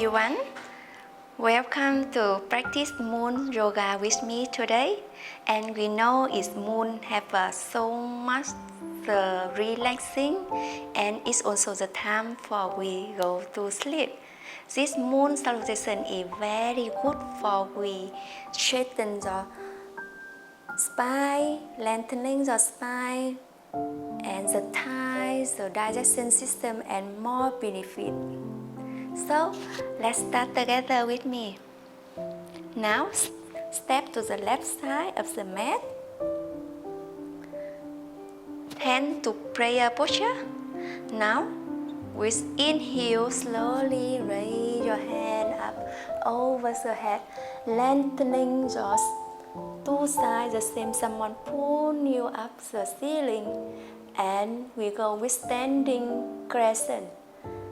everyone. Welcome to practice Moon Yoga with me today. And we know it's Moon have so much relaxing, and it's also the time for we go to sleep. This Moon Salutation is very good for we straighten the spine, lengthening the spine, and the thighs, the digestion system, and more benefit. So let's start together with me. Now step to the left side of the mat. Hand to prayer posture. Now with inhale, slowly raise your hand up over the head, lengthening your two sides the same. Someone pull you up the ceiling, and we go with standing crescent.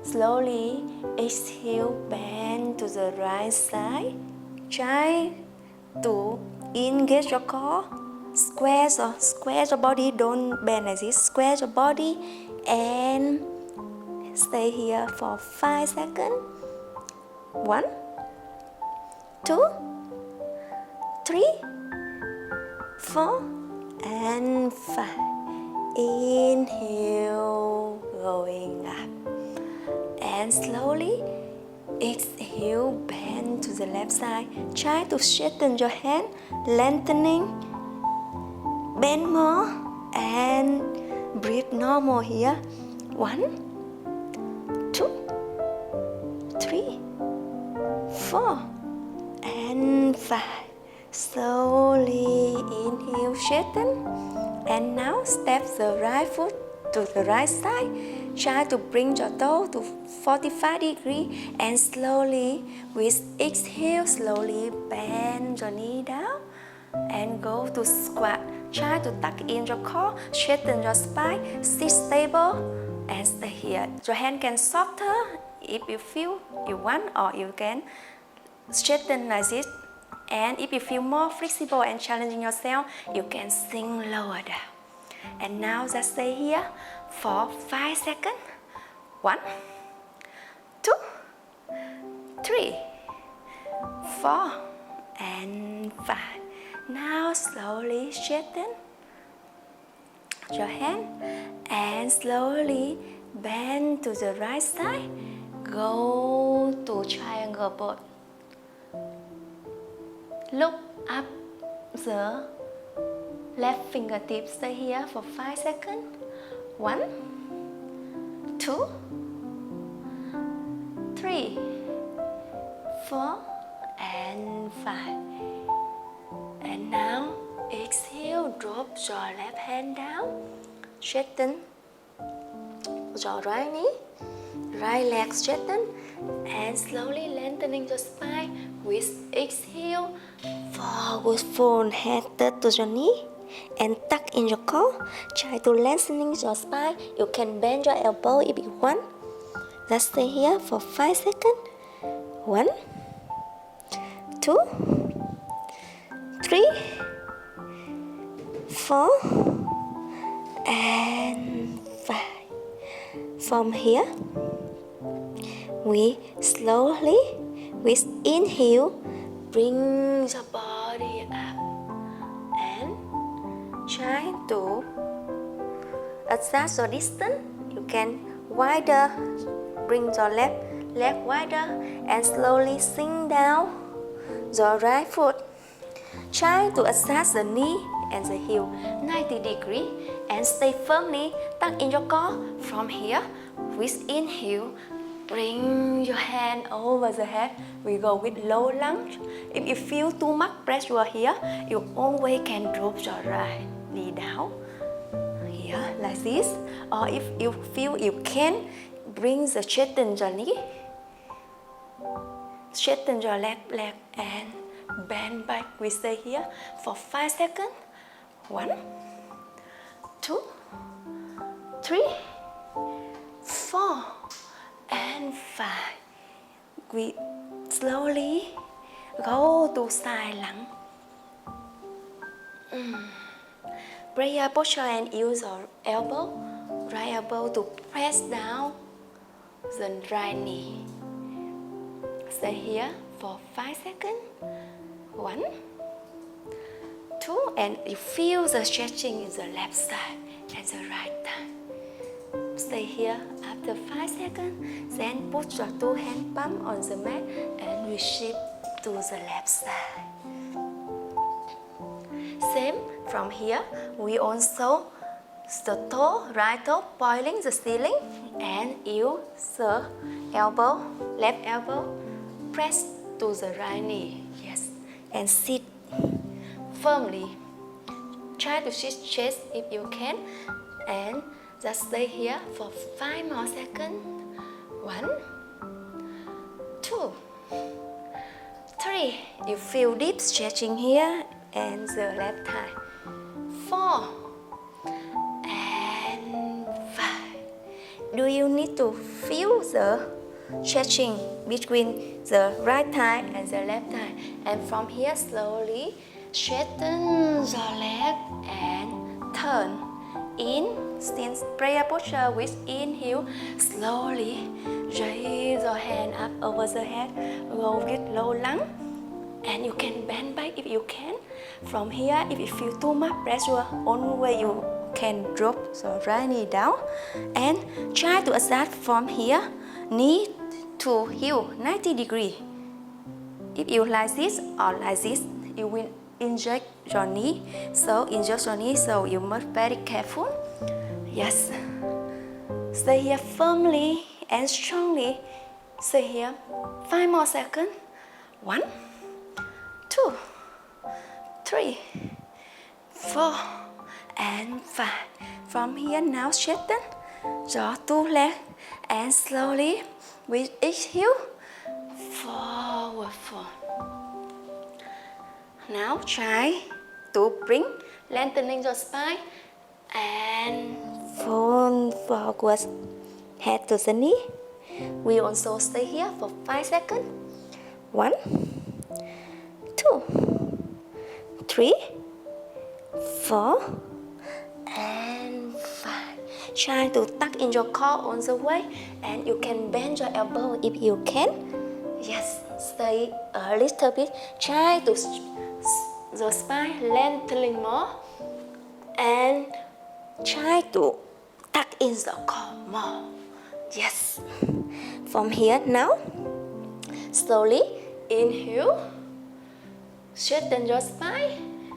Slowly exhale, bend to the right side. Try to engage your core. Square your body, don't bend like this. Square your body and stay here for 5 seconds. 1, 2, 3, 4, and 5. Inhale, going up. And slowly exhale, bend to the left side. Try to straighten your hand, lengthening. Bend more and breathe normal here. 1, 2, 3, 4, and 5. Slowly inhale, straighten. And now step the right foot to the right side. Try to bring your toe to 45 degrees, and slowly with exhale, slowly bend your knee down and go to squat. Try to tuck in your core, straighten your spine, sit stable and stay here. Your hand can softer if you feel you want, or you can straighten like this. And if you feel more flexible and challenging yourself, you can sink lower down. And now just stay here for 5 seconds. 1, 2, 3, 4, and 5. Now slowly straighten your hand and slowly bend to the right side. Go to triangle pose. Look up the left fingertips. Stay here for 5 seconds. 1, 2, 3, 4, and 5. And now exhale, drop your left hand down. Straighten your right knee, right leg straighten, and slowly lengthening your spine with exhale. Forward fold, head touch to your knee and tuck in your core. Try to lengthening your spine. You can bend your elbow if you want. Let's stay here for 5 seconds. 1, 2, 3, 4, and 5. From here, we slowly, with inhale, bring your body up and try to adjust your distance. You can bring your left leg wider and slowly sink down your right foot. Try to adjust the knee and the heel 90 degrees and stay firmly tucked in your core. From here, with inhale, bring your hand over the head. We go with low lunge. If you feel too much pressure here, you always can drop your right knee down here like this. Or if you feel you can, bring the straighten your knee, straighten your left leg and bend back. We stay here for 5 seconds. 1, 2, 3, 4, and 5. We slowly go to side lunge. Prayer posture and use your elbow, right elbow to press down the right knee. Stay here for 5 seconds. 1, 2, and you feel the stretching in the left side and the right side. Stay here after 5 seconds, then put your 2 hand palm on the mat and we shift to the left side. Same from here, we also the toe, right toe pointing the ceiling and use the elbow, left elbow, press to the right knee. Yes, and sit firmly. Try to shift chest if you can, and just stay here for 5 more seconds. 1, 2, 3. You feel deep stretching here and the left thigh. 4 and 5. Do you need to feel the stretching between the right thigh and the left thigh? And from here, slowly straighten your leg and turn in, stand prayer posture with inhale. Slowly raise your hand up over the head, go with low lung, and you can bend back if you can. From here, if you feel too much pressure, only way you can drop the right knee down and try to adjust from here, knee to heel 90 degrees. If you like this or like this, you will inject your knee. So inject your knee, so you must be very careful. Yes. Stay here firmly and strongly. Stay here 5 more seconds. 1, 2, 3, 4, and 5. From here now, straighten your 2 legs and slowly with each heel forward. Now try to bring lengthening your spine and fold forward, head to the knee. We also stay here for 5 seconds. 1, 2, 3, 4, and 5. Try to tuck in your core on the way, and you can bend your elbow if you can. Yes, stay a little bit. Try to the spine lengthening more, and try to tuck in the core more. Yes. From here now, slowly inhale, straighten your spine,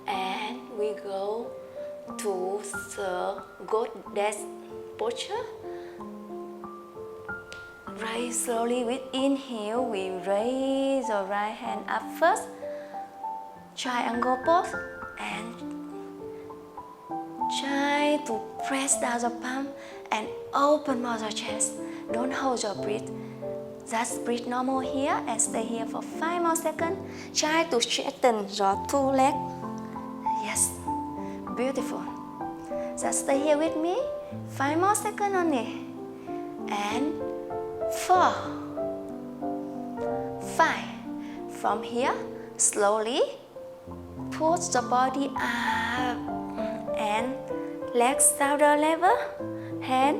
and we go to the goddess posture. Raise slowly with inhale. We raise your right hand up first. Triangle pose, and try to press down the palm and open more your chest. Don't hold your breath. Just breathe normal here and stay here for 5 more seconds. Try to straighten your 2 legs. Yes, beautiful. Just stay here with me. 5 more seconds only. And 4, 5. From here, slowly put the body up and legs shoulder level, hand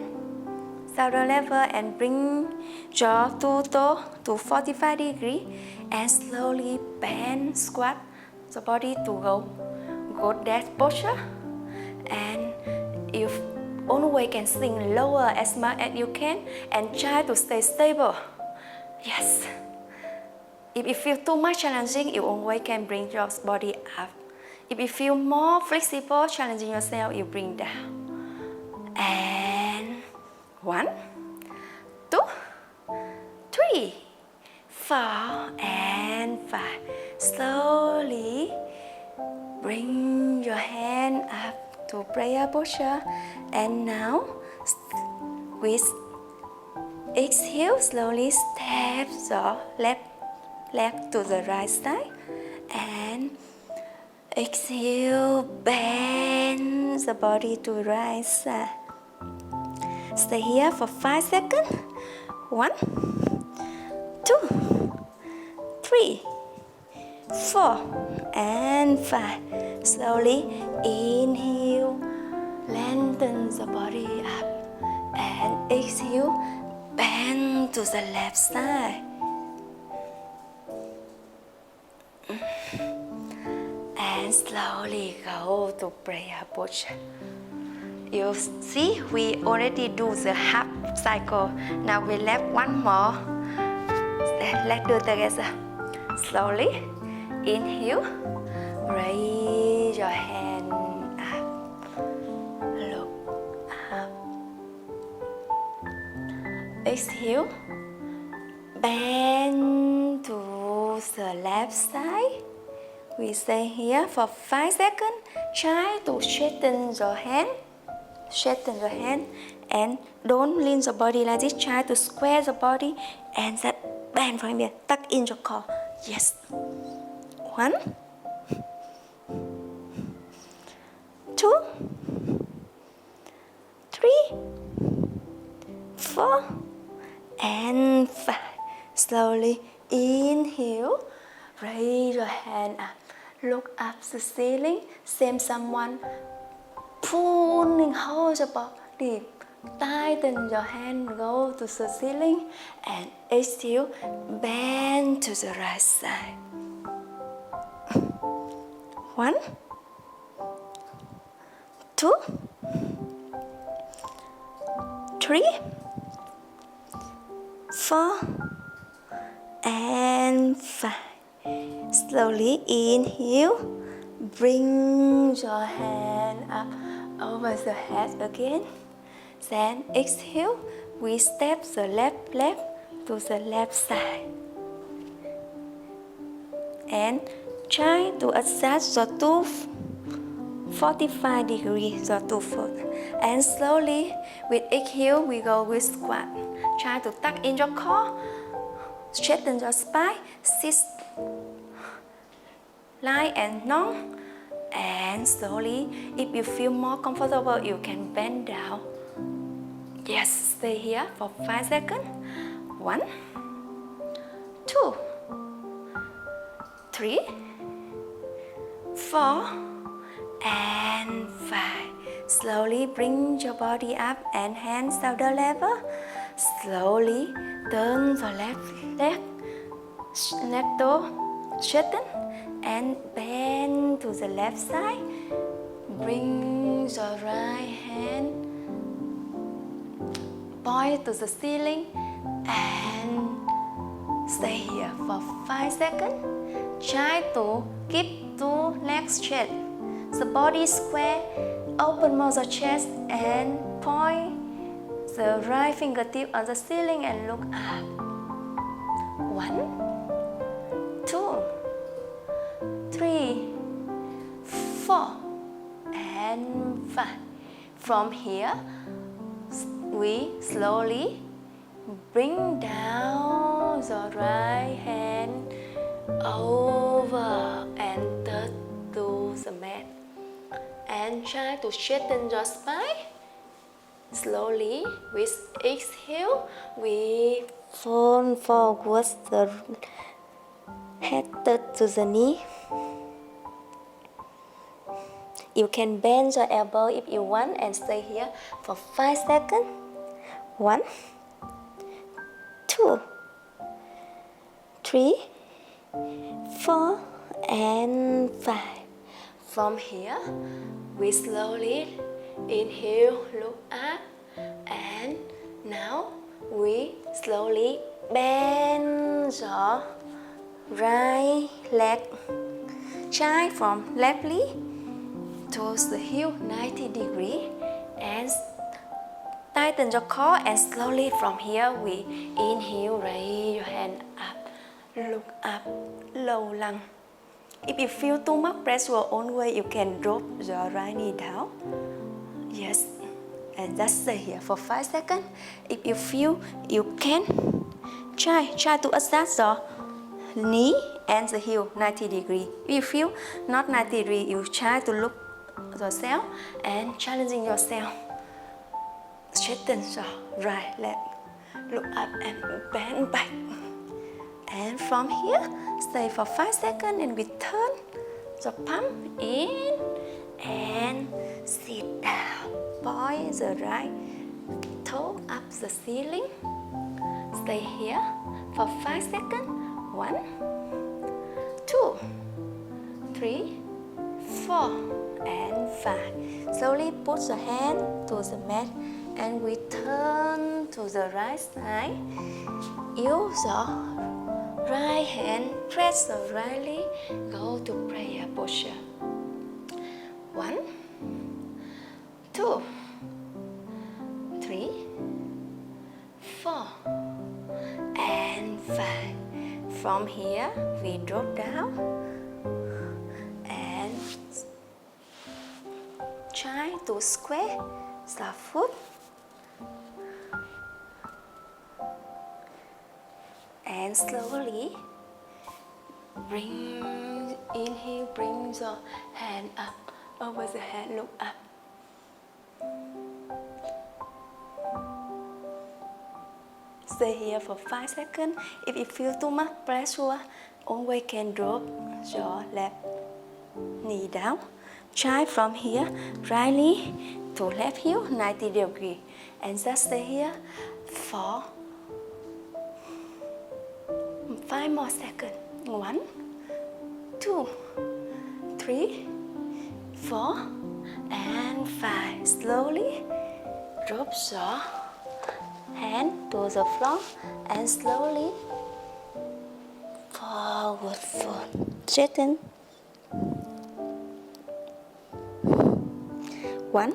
shoulder level, and bring your 2 toes to 45 degrees and slowly bend, squat the body to go goddess posture. And if only way can sink lower as much as you can and try to stay stable. Yes. If you feel too much challenging, you always can bring your body up. If you feel more flexible, challenging yourself, you bring down. And 1, 2, 3, 4, and 5. Slowly bring your hand up to prayer posture. And now, with exhale, slowly step your left leg to the right side, and exhale, bend the body to right side. Stay here for 5 seconds. 1, 2, 3, 4, and 5. Slowly inhale, lengthen the body up, and exhale, bend to the left side. And slowly go to prayer posture. You see, we already do the half cycle. Now we left one more. Let's do together. Slowly, inhale, raise your hand up, look up. Exhale, bend to the left side. We stay here for 5 seconds. Try to straighten your hand. Straighten your hand and don't lean the body like this. Try to square the body and then bend from here. Tuck in your core. Yes. 1, 2, 3, 4, and 5. Slowly inhale. Raise your hand up. Look up the ceiling. Same someone pulling, hold your body. Tighten your hand, go to the ceiling, and exhale, bend to the right side. 1, 2, 3, 4, and 5. Slowly inhale, bring your hand up over the head again. Then exhale, we step the left leg to the left side. And try to adjust the two 45 degrees, the 2 foot. And slowly, with exhale, we go with squat. Try to tuck in your core, straighten your spine, sit light and long. And slowly, if you feel more comfortable, you can bend down. Yes, stay here for 5 seconds. 1, 2, 3, 4, and 5. Slowly bring your body up and hands shoulder level. Slowly turn the left leg, left toe, straighten and bend to the left side. Bring your right hand, point to the ceiling and stay here for 5 seconds. Try to keep 2 legs straight. The body square, open more the chest and point the right fingertip on the ceiling and look up. 1, 2, 3, 4, and 5. From here, we slowly bring down the right hand over and touch to the mat. And try to straighten your spine. Slowly, with exhale, we fall forwards, the head touch to the knee. You can bend your elbow if you want and stay here for 5 seconds. 1, 2, 3, 4, and 5. From here, we slowly inhale, look up, and now we slowly bend your right leg. Try from left knee towards the heel 90 degrees and tighten your core, and slowly from here we inhale, raise your hand up, look up, low lung. If you feel too much pressure your own way, you can drop your right knee down. Yes, and just stay here for 5 seconds. If you feel you can, try to adjust your knee and the heel 90 degrees. If you feel not 90 degrees, you try to look yourself and challenging yourself. Straighten your right leg, look up and bend back. And from here, stay for 5 seconds and we turn the palm in and sit down. Point the right toe up the ceiling. Stay here for 5 seconds. 1, 2, 3, 4, and 5. Slowly put the hand to the mat and we turn to the right side. Use the right hand, press the right leg, go to prayer posture. 1, 2, 3, 4, and 5. From here, we drop down and try to square the foot. And slowly inhale, bring the hand up, over the head, look up. Stay here for 5 seconds. If you feel too much pressure, always can drop your left knee down. Try from here, right knee to left heel, 90 degrees. And just stay here for 5 more seconds. 1, 2, 3, 4, and 5. Slowly drop your hand to the floor and slowly forward fold. Straighten. 1,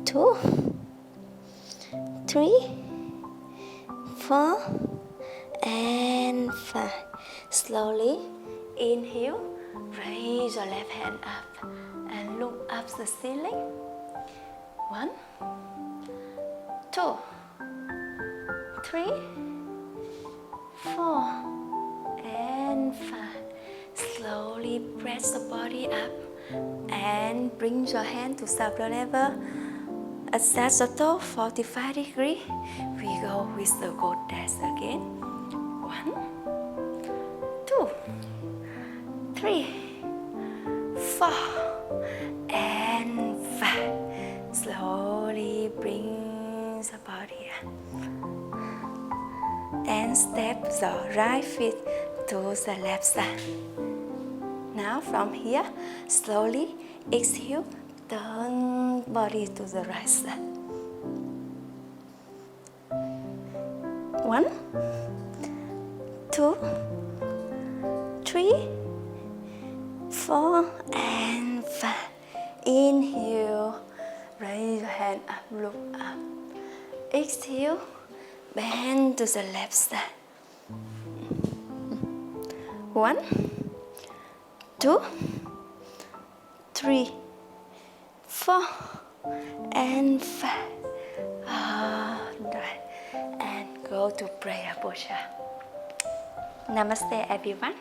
2, 3, 4, and 5. Slowly inhale, raise your left hand up and look up the ceiling. 1, 2, 3, 4, and 5. Slowly press the body up and bring your hand to shoulder level. Adjust the toe 45 degrees. We go with the goddess again. 1, 2, 3, 4, and 5. Slowly bring the body up. And step the right foot to the left side. Now from here, slowly exhale, turn body to the right side. 1, 2, 3, 4, and 5. Inhale, raise your hand up, look up. Exhale, bend to the left side. 1, 2, 3, 4, and 5. Alright, and go to prayer posture. Namaste everyone.